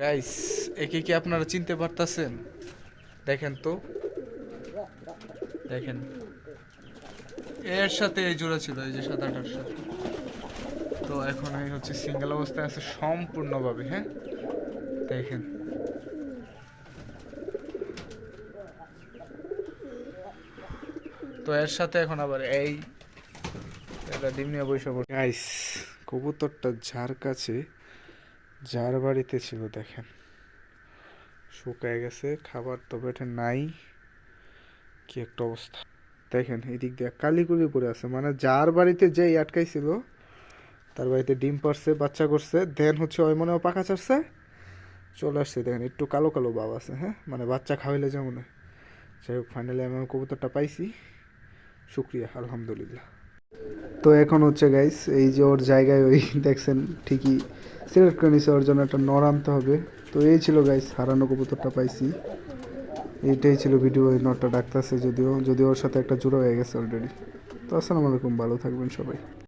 Guys, একে কি আপনারা চিনতে পারতাছেন? দেখেন তো, দেখেন এর সাথে এই জোড়া ছিল, এই যে সাদাটার সাথে। তো এখন এই হচ্ছে সিঙ্গেল অবস্থায় আছে সম্পূর্ণভাবে। হ্যাঁ, দেখেন। তো এর সাথে এখন আবার এই এটা ডিম নিয়ে বসে পড়ে। গাইস, কবুতরটা যার কাছে, যার বাড়িতে ছিল, দেখেন শুকায় গেছে, খাবার তো পেটে নাই, কি একটা অবস্থা। দেখেন এই দিক দিয়ে কালিগুলি পড়ে আছে, মানে যার বাড়িতে যেই আটকাইছিল তার বাড়িতে ডিম পারছে, বাচ্চা করছে, দেন হচ্ছে ওই মনে পাখা চারছে, চলে আসছে। দেখেন একটু কালো কালো ভাব আছে, হ্যাঁ, মানে বাচ্চা খাওয়াইলে যেমন হয়। যাই হোক, ফাইনালি আমি আমার কবুতরটা পাইছি, শুক্রিয়া, আলহামদুলিল্লাহ। তো এখন হচ্ছে গাইস, এই যে ওর জায়গায় ওই দেখছেন ঠিকই সিলেক্ট করে নিছে, ওর জন্য একটা নর আনতে হবে। তো এই ছিল গাইস, হারানো কবুতরটা পাইছি। এইটাই ছিল ভিডিও। ওই নটটা ডাকতেছে, যদিও যদিও ওর সাথে একটা জোড়া হয়ে গেছে অলরেডি। তো আসসালামু আলাইকুম, ভালো থাকবেন সবাই।